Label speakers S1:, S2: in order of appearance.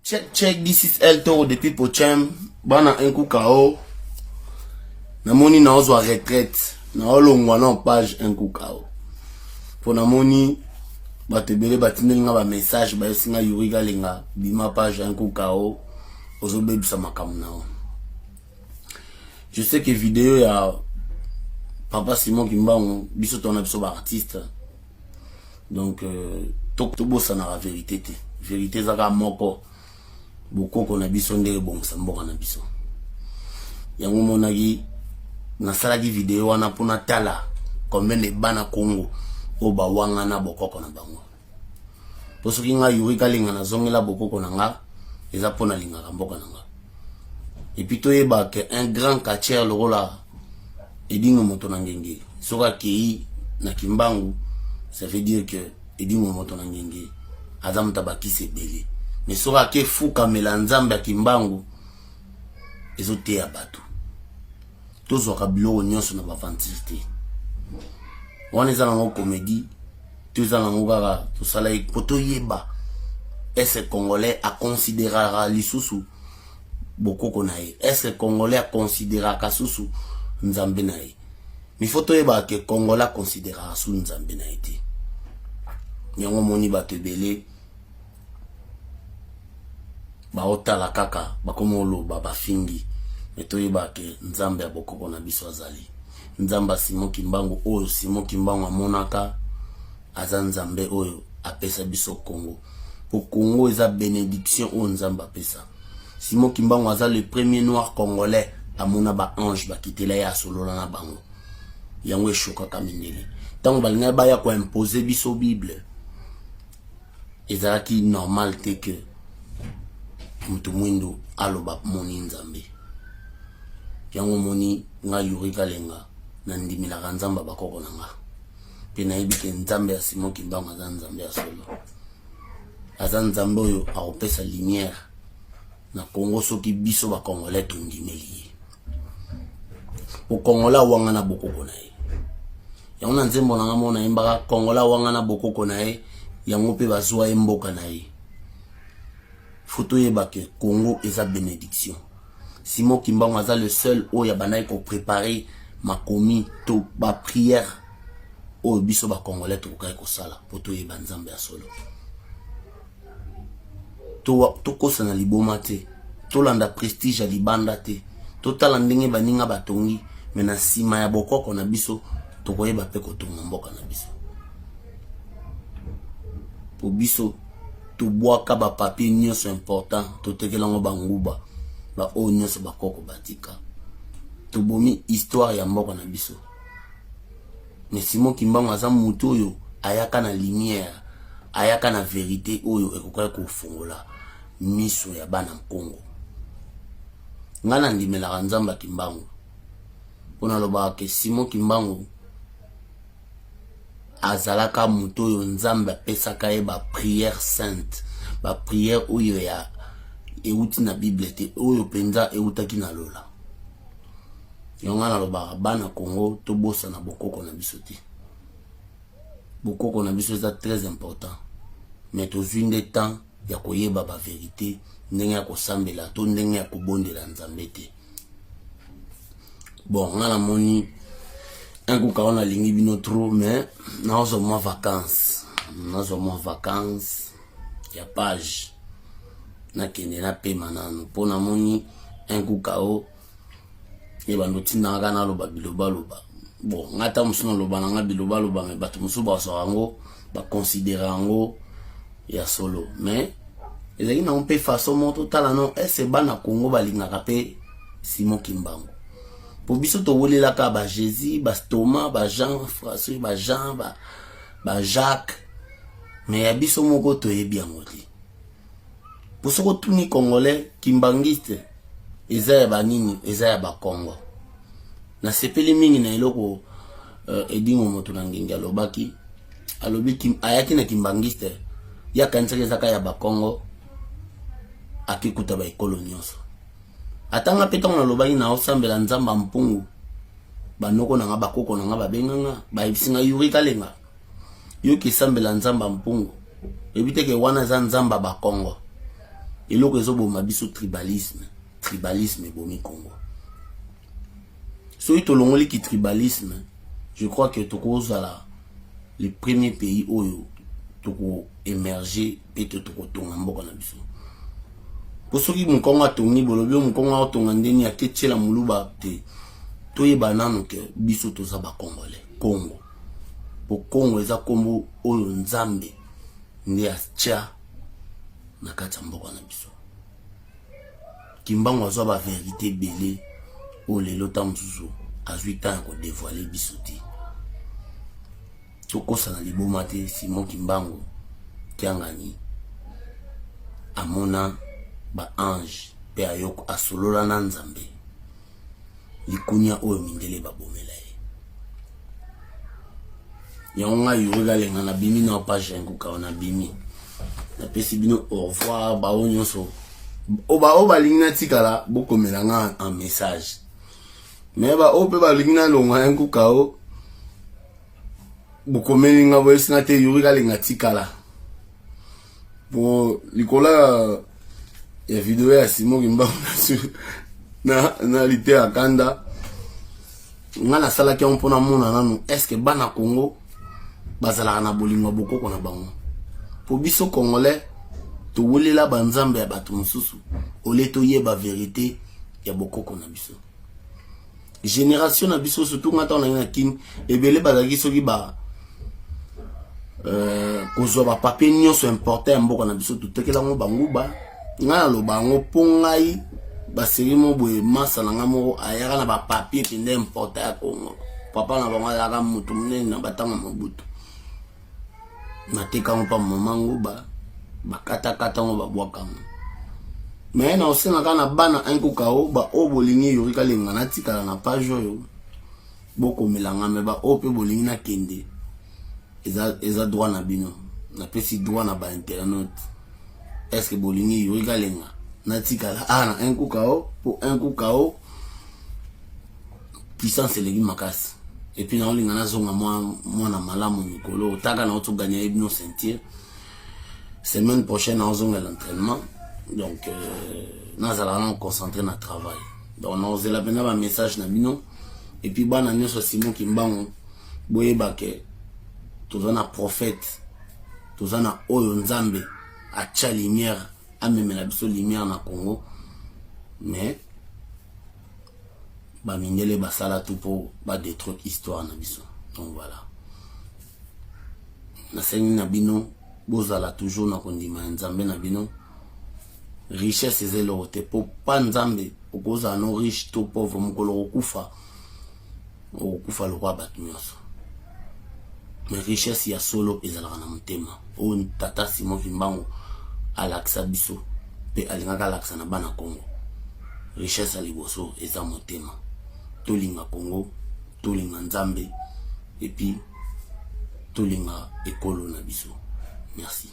S1: Check, this is El Toro depuis Pochem. Bana un coup KO. Namoni na ozwa retraite. Na olongwa na page un coup KO. Pour namoni batebele batindelinga ba message ba yosinga yurika linga bima page un coup KO. Ozo bebisa makamuna. Je sais que vidéo ya Papa Simon Kimbangu biso tona biso ba artiste. Donc to bossa na la vérité te. Vérité zaka moko. Beaucoup qu'on a biso ndere bon samboka na biso. Yango monaki na salaki vidéo wana pona tala combien de bana Congo o ba wanga na bokoko na bango. Poso kinga yurika linga na zongela bokoko na nga eza pona linga ka mboka na nga. Et puis to yeba que un grand catcheur le rola edingo moto na ngenge. Soka kei na Kimbangu ça veut dire que edingo moto na ngenge azam tabaki se belé. Mais soka ke fuka melanzambe ya Kimbangu ezote ya bato. Tozo ka biloko nyonso na bafantisité. Wana eza nango comédie, toza nango kaka tosala poto yeba. Est-ce Congolais a considérera lisusu bokoko na ye? Est-ce Congolais a considérera kasusu nzambe na ye? Mi faut toyeba ke Congolais considérera su nzambe na ye te. Nyango moni bato ebele baotala kaka bakomolo baba fingi metoyeba ke nzambe ya bokoko na biso azali. Nzamba Simon Kimbangu oyo Simon Kimbangu amonaka aza nzambe oyo apesa biso Congo. Pour Congo eza bénédiction oyo nzamba apesa. Simon Kimbangu aza le premier noir congolais amona ba ange bakitela ya solola na bango. Yango eshoka kamindele. Tango balinga baya ko imposer biso Bible. Ezalaki normal te que mutu mwindo aloba moni nzambe. Yango moni nga yurika lenga na ndimila nzamba bakoko na nga. Pe na yebike nzambe ya Simon Kimbangu aza nzambe ya solo. Aza nzambe oyo aopesa lumière na Congo soki biso ba Congolais tondimeli. O Congolais wanga na bokoko na ye. Yango na nzembo na ngamo na imbaka Congolais wanga na bokoko na ye. Yango pe bazwa mboka na ye. Photo yeba ke Congo eza bénédiction. Simon Kimbangu aza le seul oyo banai ko préparer makomi to ba prière oyo biso ba Congolais to kai ko sala poto yeba nzambe ya solo. To kosa na liboma te. To landa prestige ya libanda te. To tala ndenge baninga batongi mena sima ya bokoko na biso to koyeba pe ko tonga mboka na biso. Po biso to boaka ba papier nyonso important to tekelango banguba ba o nyonso bakoko batika. To bomi histoire ya mboka na biso. Mais Simon Kimbangu aza mutu oyo ayaka na lumière, ayaka na vérité oyo ekoka ko fungola miso ya bana Congo. Ngana ndimela nzamba Kimbangu. Pona loba ke Simon Kimbangu azalaka mutu oyo nzamba pesaka ye ba prière sainte, ba prière oyo ya euti na Bible te, oyo penza eutaki na lola. Yongana loba bana Congo to bossa na bokoko na biso te. Bokoko na biso eza très important. Mais tozwi nde temps ya koyeba ba vérité, ndenge ya kosambela to ndenge ya kobondela nzambe te. Bon, ngana moni un coup on a lingi bino trop, mais nazo mo vacances. Nazo mo vacances ya page. Na kende na pe manano. Pona moni un coup KO yeba ndoti na kana loba biloba loba. Bon, ngata musuna loba na nga biloba loba me bato musu ba so rango ba considérer rango ya solo. Mais ezali na mpe façon moto tala non ese bana Congo balingaka pe Simon Kimbangu. Po biso to wolela ka ba Jésus, ba Thomas, ba Jean, François, ba Jean, ba Jacques. Mais ya biso moko to yebi yangote. Po soko tuni Congolais kimbangiste eza ya ba nini, eza ya ba Congo. Na sepeli mingi na eloko edingo moto na ngengi alobaki alobi ayaki na kimbangiste ya kansaka ezaka ya ba Congo akikuta ba ekolo nyonso. Atanga peta na lobaki na osambela nzamba mpungu banoko na nga bakoko na nga babenganga bayibisinga yurika lenga yo ki sambela nzamba mpungu ebite ke wana za nzamba ba Congo Et l'autre raison pour mabiso tribalisme et bomi Congo. Soit tolongoli qui tribalisme, je crois que Toko Zala le premier pays où Toko émerger et Toko Tongambo na biso. Pour ceux qui m'ont connu Tongi bolobio m'ont connu Tongandeni a ketche la muluba te toye banano que biso tozaba congolais Congo. Pour Congo eza Congo oyo nzambe ndi acha na kati mboka na biso. Kimbango azwa ba vérité belé o lelo tamzuzu azwi temps ko dévoiler biso te. Tokosa na liboma te Simon Kimbango kiangani amona ba ange pe ayoko asolola na nzambe likunya oyo mindele babomela ye. Yonga yuruga lenga na bimi na page nguka na bimi na pesi bino au revoir ba onyoso oba lingna tikala bokomela nga en message mais ba ope ba lingna longa nguka o bokomeli nga boyesina te yuruga lenga tikala pour likola ya video ya Simon Kimbango na lité akanda nga na sala ki on pona mona nanu est-ce que bana Congo bazala na bolingo bokoko na bango po biso congolais to wolela banzambe ya bato mususu ole to yeba vérité ya bokoko na biso génération na biso surtout ngata na kin ebele bazaki soki ba kozwa ba papier nyonso important ya mboka na biso tutekela ngo banguba nga lo bango pongai ba serimo boye masa na ngamo ayaka na ba papier pende important ya Congo papa na bango ayaka mutu munene na batanga mobutu na teka mpa mamangu ba kata ngo babwaka ngo mais na osena kana bana enkuka o ba o bolingi yorika lenga na tikala na page oyo boko melanga me ba o pe bolingi na kende eza droit na bino na pesi droit na ba internaute. Est-ce que bolingi yorika lenga na tikala na enkuka o pour enkuka o puissance legi makasi. Et puis na olinga na zonga moi na malamu nikolo taka na oto gagner ibno sentir semaine prochaine on zonga l'entraînement donc nazala na concentrer na travail donc on zela bena ba message na bino et puis bana nyoso Simon Kimbango boye bake tozana prophète tozana oyo nzambe acha lumière amemela biso lumière na Congo mais ba mindele basala tout pour ba détruire histoire na biso. Donc voilà na sengi na bino bozala toujours na kondima nzambe na bino richesse ezelo te po pa nzambe okoza no riche to pauvre mukolo okufa lo roi batnyos mais richesse ya solo ezala na mutema o tata Simon Kimbango alaksa biso pe alingaka alaksa na bana Congo richesse aliboso eza mutema tolinga Congo tolinga nzambe et puis tolinga ekolo na biso. Merci.